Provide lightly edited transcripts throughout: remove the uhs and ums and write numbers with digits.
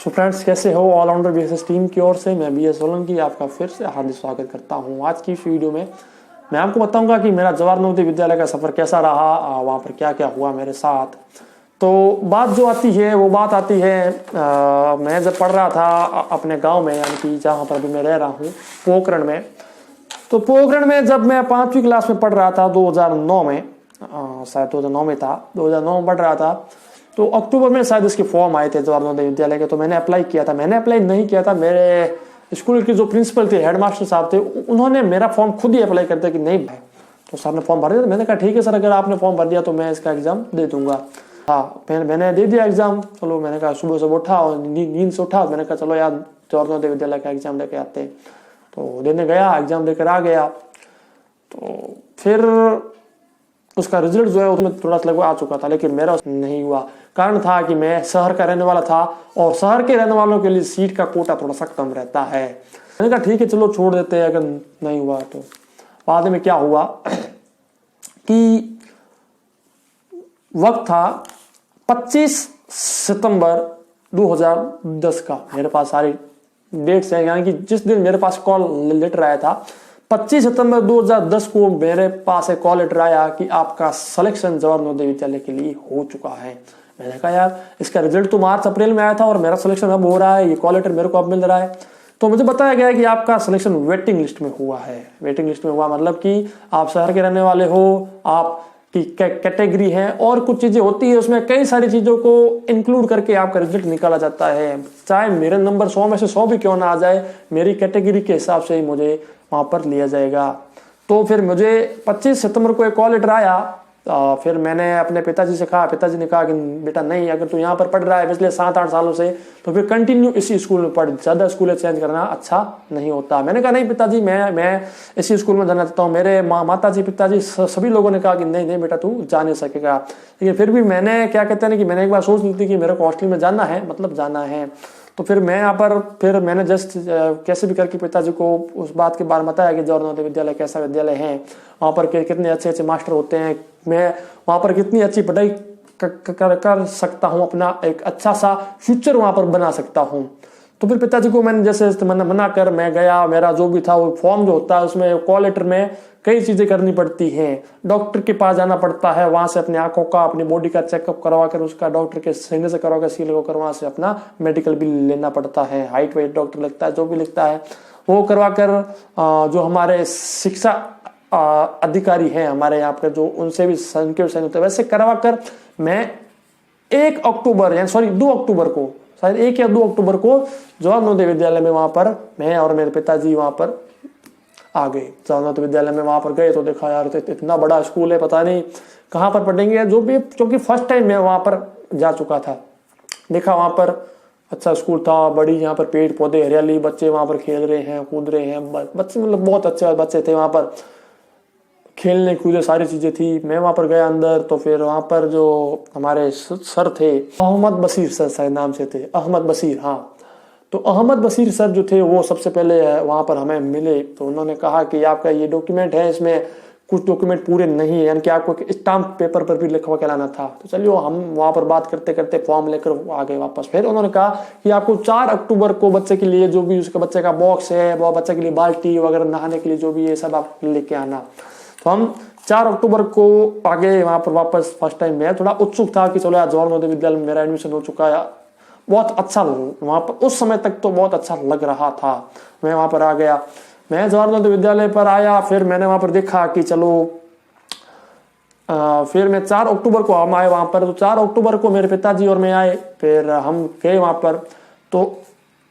So friends, कैसे हो? Allrounder BSS team की ओर से मैं बीएस सोलंकी आपका फिर से हार्दिक स्वागत करता हूं। आज की इस वीडियो में मैं आपको बताऊंगा कि मेरा जवाहर नवोदय विद्यालय का सफ़र कैसा रहा, वहाँ पर क्या क्या हुआ मेरे साथ। तो बात जो आती है वो बात आती है मैं जब पढ़ रहा था अपने गाँव में, यानी कि जहाँ पर अभी मैं रह रहा हूँ, पोखरण में। तो पोखरण में जब मैं 5वीं क्लास में पढ़ रहा था 2009 में, शायद 2009 में था, 2009 में पढ़ रहा था। तो अक्टूबर में शायद इसके फॉर्म आए थे जवाहर नवोदय विद्यालय के। तो मैंने अप्लाई किया था। मैंने अप्लाई नहीं किया था, मेरे स्कूल के जो प्रिंसिपल थे, हेडमास्टर साहब थे, उन्होंने मेरा फॉर्म खुद ही अप्लाई कर दिया कि नहीं भाई। तो सर ने फॉर्म भर दिया। मैंने कहा ठीक है सर, अगर आपने फॉर्म भर दिया तो मैं इसका एग्जाम दे दूंगा। हाँ, मैंने दे दिया एग्जाम। चलो, मैंने कहा सुबह सुबह उठा और नींद से उठा, मैंने कहा चलो यार जवाहर नवोदय विद्यालय का एग्जाम लेके आते। तो देने गया, एग्जाम लेकर आ गया। तो फिर उसका रिजल्ट जो है उसमें थोड़ा सा लगभग आ चुका था, लेकिन मेरा नहीं हुआ। कारण था कि मैं शहर का रहने वाला था और शहर के रहने वालों के लिए सीट का कोटा थोड़ा सा कम रहता है। मैंने कहा ठीक है चलो छोड़ देते हैं, अगर नहीं हुआ तो। बाद में क्या हुआ कि वक्त था 25 सितंबर 2010 का। मेरे पास सारी डेट्स हैं, यानी कि जिस दिन मेरे पास कॉल लेटर आया था 25 सितंबर 2010 को मेरे पास एक कॉल लेटर आया कि आपका सिलेक्शन जवाहर नवोदय विद्यालय के लिए हो चुका है। मैंने कहा यार, इसका रिजल्ट तो मार्च अप्रैल में आया था और मेरा सिलेक्शन अब हो रहा है, ये कॉल लेटर मेरे को अब मिल रहा है। तो मुझे बताया गया कि आपका सिलेक्शन वेटिंग लिस्ट में हुआ है। वेटिंग लिस्ट में हुआ मतलब कि आप शहर के रहने वाले हो, आप की कैटेगरी है और कुछ चीजें होती है उसमें, कई सारी चीजों को इंक्लूड करके आपका रिजल्ट निकाला जाता है। चाहे मेरे नंबर 100 में से 100 भी क्यों ना आ जाए, मेरी कैटेगरी के हिसाब से ही मुझे वहां पर लिया जाएगा। तो फिर मुझे 25 सितंबर को एक कॉल लेटर आया। फिर मैंने अपने पिताजी से कहा, पिताजी ने कहा कि बेटा नहीं, अगर तू यहाँ पर पढ़ रहा है पिछले 7-8 सालों से तो फिर कंटिन्यू इसी स्कूल में पढ़, ज्यादा स्कूल चेंज करना अच्छा नहीं होता। मैंने कहा नहीं पिताजी, मैं इसी स्कूल में जाना चाहता हूँ। मेरे माताजी पिताजी सभी लोगों ने कहा कि नहीं नहीं बेटा, तू जा नहीं सकेगा। लेकिन फिर भी मैंने क्या कहते हैं कि मैंने एक बार सोच ली थी कि मेरे को हॉस्टल में जाना है, मतलब जाना है। तो फिर मैं यहाँ पर फिर मैंने जस्ट कैसे भी करके पिताजी को उस बात के बारे में बताया कि जवाहर नवोदय विद्यालय कैसा विद्यालय है, वहाँ पर कितने अच्छे अच्छे मास्टर होते हैं, मैं वहाँ पर कितनी अच्छी पढ़ाई कर सकता हूँ, अपना एक अच्छा सा फ्यूचर वहाँ पर बना सकता हूँ। तो फिर पिताजी को मैंने जैसे मना कर मैं गया। मेरा जो भी था वो फॉर्म जो होता है उसमें कॉल लेटर में कई चीजें करनी पड़ती हैं। डॉक्टर के पास जाना पड़ता है, वहां से अपनी आंखों का, अपनी बॉडी का चेकअप करवा कर उसका डॉक्टर के सहने से करवा कर सील होकर वहां से अपना मेडिकल बिल लेना पड़ता है। हाइट वेट डॉक्टर लिखता है, जो भी लिखता है वो करवा कर जो हमारे शिक्षा अधिकारी हैं हमारे यहाँ पर, जो उनसे भी संकेत होते हैं, वैसे करवा कर मैं 2 अक्टूबर को, शायद 1 या 2 अक्टूबर को जवाहर नवोदय विद्यालय में वहां पर मैं और मेरे पिताजी वहां पर आ गए। जवाहर नवोदय विद्यालय में वहां पर गए तो देखा यार इतना बड़ा स्कूल है, पता नहीं कहाँ पर पढ़ेंगे। जो भी, क्योंकि फर्स्ट टाइम मैं वहां पर जा चुका था, देखा वहां पर अच्छा स्कूल था, बड़ी यहाँ पर पेड़ पौधे हरियाली, बच्चे वहां पर खेल रहे हैं कूद रहे हैं, बच्चे मतलब बहुत अच्छे बच्चे थे वहां पर, खेलने कूदे सारी चीजें थी। मैं वहां पर गया अंदर। तो फिर वहां पर जो हमारे सर थे, अहमद बशीर सर शायद नाम से थे, अहमद बशीर, हाँ। तो अहमद बशीर सर जो थे वो सबसे पहले वहां पर हमें मिले। तो उन्होंने कहा कि आपका ये डॉक्यूमेंट है, इसमें कुछ डॉक्यूमेंट पूरे नहीं है, यानी कि आपको स्टाम्प पेपर पर भी लिखवा के लाना था। तो चलिए हम वहां पर बात करते करते फॉर्म लेकर आ गए वापस। फिर उन्होंने कहा कि आपको 4 अक्टूबर को बच्चे के लिए जो भी उसका बच्चे का बॉक्स है, वो बच्चे के लिए बाल्टी वगैरह नहाने के लिए जो भी है सब आप लेके आना। तो हम 4 अक्टूबर को आ गए वहां पर वापस। फर्स्ट टाइम मैं थोड़ा उत्सुक था कि चलो यार जवाहर नवोदय विद्यालय में मेरा एडमिशन हो चुका है, बहुत अच्छा वहां पर उस समय तक तो बहुत अच्छा लग रहा था। मैं वहां पर आ गया, मैं जवाहर नवोदय विद्यालय पर आया। फिर मैंने वहां पर देखा कि चलो फिर मैं 4 अक्टूबर को हम आए वहां पर। तो 4 अक्टूबर को मेरे पिताजी और मैं आए, फिर हम गए वहां पर। तो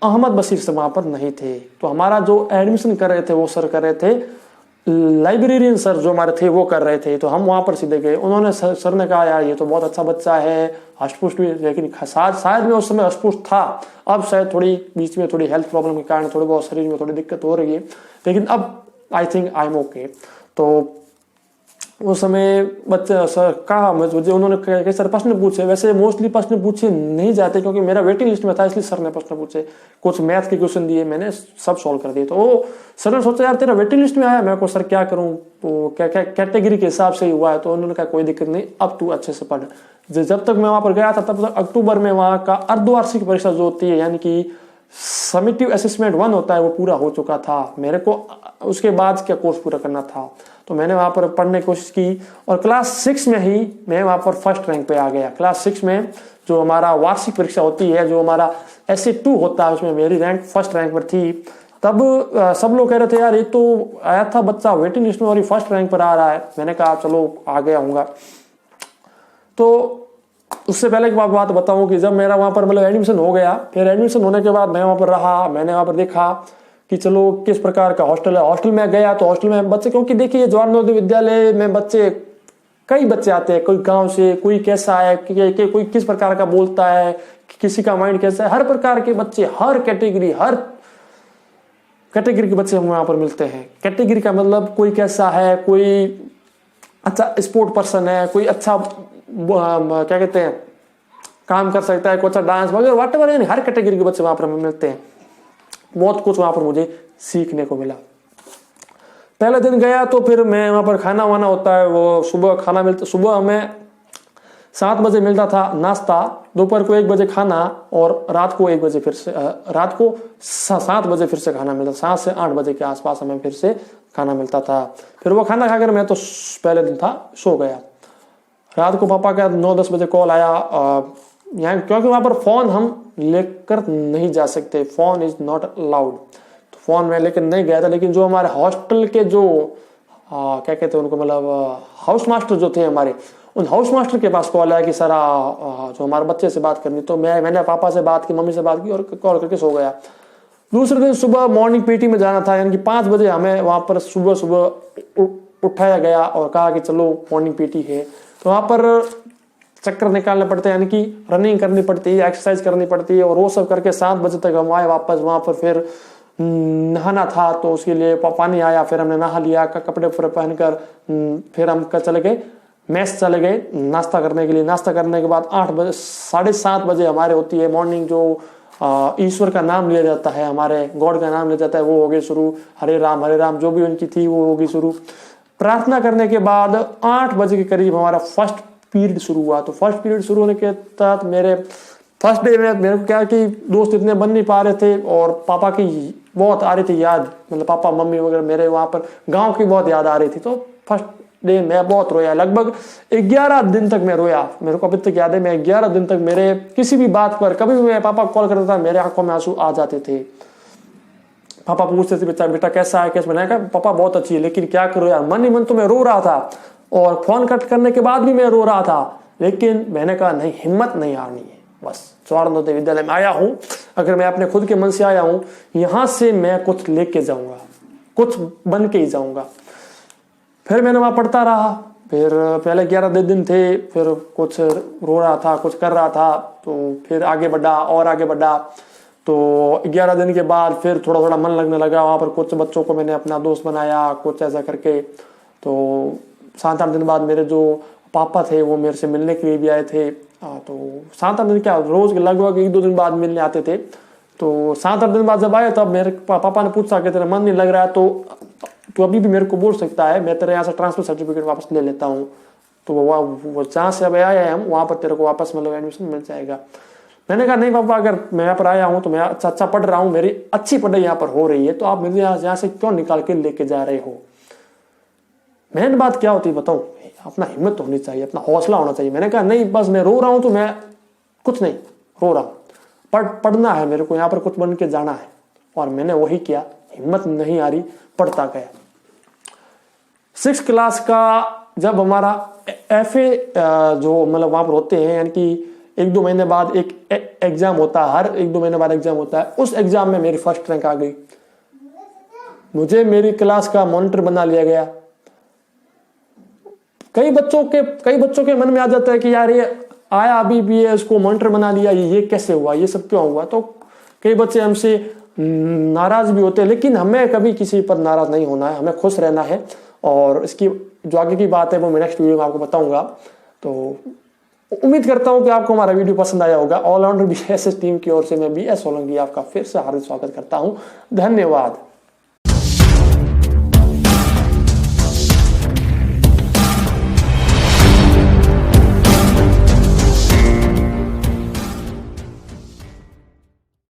अहमद बशीर से वहां पर नहीं थे। तो हमारा जो एडमिशन कर रहे थे वो सर कर रहे थे, लाइब्रेरियन सर जो हमारे थे वो कर रहे थे। तो हम वहां पर सीधे गए। उन्होंने सर ने कहा यार ये तो बहुत अच्छा बच्चा है, हष्टपुष्ट भी, लेकिन शायद मैं उस समय हष्टपुष्ट था, अब शायद थोड़ी बीच में थोड़ी हेल्थ प्रॉब्लम के कारण थोड़ी बहुत शरीर में थोड़ी दिक्कत हो रही है, लेकिन अब I think I am okay. तो उस समय बच्चे सर कहा मुझे, उन्होंने कई सारे प्रश्न पूछे। वैसे मोस्टली प्रश्न पूछे नहीं जाते क्योंकि मेरा वेटिंग लिस्ट में था, इसलिए सर ने प्रश्न पूछे। कुछ मैथ के क्वेश्चन दिए, मैंने सब सॉल्व कर दिए। तो वो सर ने सोचा यार तेरा वेटिंग लिस्ट में आया, मैं को सर क्या करूं, तो क्या क्या कैटेगरी के हिसाब से ही हुआ है। तो उन्होंने कहा कोई दिक्कत नहीं, अब तू अच्छे से पढ़। जब तक मैं वहाँ पर गया था तब तक अक्टूबर में वहाँ का अर्धवार्षिक परीक्षा जो होती है यानी कि समिटिव असेसमेंट 1 होता है वो पूरा हो चुका था। मेरे को उसके बाद क्या कोर्स पूरा करना था, तो मैंने वहाँ पर पढ़ने की कोशिश की और क्लास 6 में ही मैं वहाँ पर फर्स्ट रैंक पे आ गया। क्लास 6 में जो हमारा वार्षिक परीक्षा होती है, जो हमारा SA2 होता है, उसमें मेरी रैंक फर्स्ट रैंक पर थी। तब सब लोग कह रहे थे यार ये तो आया था बच्चा वेटिंग लिस्ट में और ये फर्स्ट रैंक पर आ रहा है। मैंने कहा चलो आ गया हूँगा। तो उससे पहले की बात बताऊं कि जब मेरा वहाँ पर मतलब एडमिशन हो गया, फिर एडमिशन होने के बाद मैं वहाँ पर रहा, मैंने वहाँ पर देखा कि चलो किस प्रकार का हॉस्टल है। हॉस्टल में गया तो हॉस्टल में बच्चे, क्योंकि देखिए जवाहर नवोदय विद्यालय में बच्चे कई बच्चे आते हैं, कोई गांव से, कोई कैसा है, कोई किस प्रकार का बोलता है, किसी का माइंड कैसा है, हर प्रकार के बच्चे, हर कैटेगरी के बच्चे हमें वहाँ पर मिलते हैं। कैटेगरी का मतलब कोई कैसा है, कोई अच्छा स्पोर्ट पर्सन है, कोई अच्छा क्या कहते हैं काम कर सकता है, कोई अच्छा डांस वगैरह व्हाटएवर, यानी हर कैटेगरी के बच्चे वहां पर हमें मिलते हैं। बहुत कुछ वहां पर मुझे सीखने को मिला। पहले दिन गया तो फिर मैं वहां पर खाना वाना होता है, वो सुबह खाना मिलता, सुबह हमें 7 बजे मिलता था नाश्ता, दोपहर को 1 बजे खाना और रात को 1 बजे फिर से रात को 7 बजे फिर से खाना मिलता। 7 से 8 बजे के आसपास हमें फिर से खाना मिलता था। फिर वो खाना खाकर मैं तो पहले दिन था सो गया। रात को पापा का 9-10 बजे कॉल आया यहाँ, क्योंकि वहां पर फोन हम लेकर नहीं जा सकते, फोन इज नॉट अलाउड, तो फोन में लेकर नहीं गया था। लेकिन जो हमारे हॉस्टल के जो क्या कहते हैं उनको, मतलब हाउस मास्टर जो थे हमारे, उन हाउस मास्टर के पास कॉल आया कि सर जो हमारे बच्चे से बात करनी। तो मैंने पापा से बात की, मम्मी से बात की और कॉल करके सो गया। दूसरे दिन सुबह मॉर्निंग पीटी में जाना था, यानी कि 5 बजे हमें वहां पर सुबह उठाया गया और कहा कि चलो मॉर्निंग पीटी है। तो वहां पर चक्कर निकालने पड़ते हैं, यानी कि रनिंग करनी पड़ती है, एक्सरसाइज करनी पड़ती है, और वो सब करके 7 बजे तक हम आए वापस। वहां पर फिर नहाना था तो उसके लिए पानी आया, फिर हमने नहा लिया, कपड़े पहनकर फिर हम चले गए मेस चले गए नाश्ता करने के लिए। नाश्ता करने के बाद 8 बजे 7:30 बजे हमारे होती है मॉर्निंग, जो ईश्वर का नाम लिया जाता है, हमारे गॉड का नाम लिया जाता है, वो हो गए शुरू। हरे राम जो भी उनकी थी वो होगी शुरू। प्रार्थना करने के बाद 8 बजे के करीब हमारा फर्स्ट पीरियड शुरू हुआ। तो फर्स्ट पीरियड शुरू होने के तहत मेरे फर्स्ट डे में मेरे को क्या कि दोस्त इतने बन नहीं पा रहे थे और पापा की बहुत आ रही थी याद, मतलब पापा मम्मी वगैरह मेरे वहां पर गांव की बहुत याद आ रही थी। तो फर्स्ट डे मैं बहुत रोया, लगभग 11 दिन तक मैं रोया। मेरे को अभी तक याद है, मैं 11 दिन तक मेरे किसी भी बात पर कभी भी मैं पापा को कॉल करता था, मेरे आंखों में आंसू आ जाते थे। पापा पूछते थे बेटा कैसा है, कैसे? मैंने कहा पापा बहुत अच्छी है, लेकिन क्या करो यार, मन ही मन तो मैं रो रहा था और फोन कट करने के बाद भी मैं रो रहा था। लेकिन मैंने कहा नहीं, हिम्मत नहीं हारनी है, बस जवाहर नवोदय विद्यालय में आया हूँ, अगर मैं अपने खुद के मन से आया हूँ, यहाँ से मैं कुछ लेके जाऊंगा, कुछ बन के ही जाऊंगा। फिर मैंने वहां पढ़ता रहा। फिर पहले 11 दिन थे, फिर कुछ रो रहा था, कुछ कर रहा था, तो फिर आगे बढ़ा और आगे बढ़ा। तो 11 दिन के बाद फिर थोड़ा थोड़ा मन लगने लगा। वहां पर कुछ बच्चों को मैंने अपना दोस्त बनाया, कुछ ऐसा करके। तो 7-8 दिन बाद मेरे जो पापा थे वो मेरे से मिलने के लिए भी आए थे। तो 7-8 दिन क्या, रोज लगभग 1-2 दिन बाद मिलने आते थे। तो 7-8 दिन बाद जब आए तब मेरे पापा ने पूछा कि तेरा मन नहीं लग रहा है तो अभी भी मेरे को बोल सकता है, मैं तेरे यहाँ से ट्रांसफर सर्टिफिकेट वापस ले लेता हूँ। तो वो जहाँ से अब आए हैं हम, वहाँ पर तेरे को वापस मतलब एडमिशन मिल जाएगा। मैंने कहा नहीं पापा, अगर मैं यहाँ पर आया हूँ तो मैं अच्छा पढ़ रहा हूँ, मेरी अच्छी पढ़ाई यहाँ पर हो रही है, तो आप मुझे यहाँ से क्यों निकाल के लेके जा रहे हो? मेन बात क्या होती है बताओ, अपना हिम्मत होनी चाहिए, अपना हौसला होना चाहिए। मैंने कहा नहीं, बस मैं रो रहा हूँ तो मैं कुछ नहीं रो रहा हूँ, पढ़ना है मेरे को, यहाँ पर कुछ बन के जाना है। और मैंने वही किया, हिम्मत नहीं आ रही, पढ़ता गया। 6 क्लास का जब हमारा FA जो मतलब वहां पर होते हैं, यानी कि 1-2 महीने बाद एक एग्जाम होता है, हर 1-2 महीने बाद एग्जाम होता है। उस एग्जाम में मेरी फर्स्ट रैंक आ गई, मुझे मेरी क्लास का मॉनिटर बना लिया गया। कई बच्चों के मन में आ जाता है कि यार ये आया अभी भी है, इसको मॉनिटर बना लिया, ये कैसे हुआ, ये सब क्यों हुआ। तो कई बच्चे हमसे नाराज भी होते हैं, लेकिन हमें कभी किसी पर नाराज नहीं होना है, हमें खुश रहना है। और इसकी जो आगे की बात है वो मैं नेक्स्ट वीडियो में आपको बताऊंगा। तो उम्मीद करता हूं कि आपको हमारा वीडियो पसंद आया होगा। ऑलराउंडर BSS टीम की ओर से मैं BS सोलंकी आपका फिर से हार्दिक स्वागत करता हूं। धन्यवाद।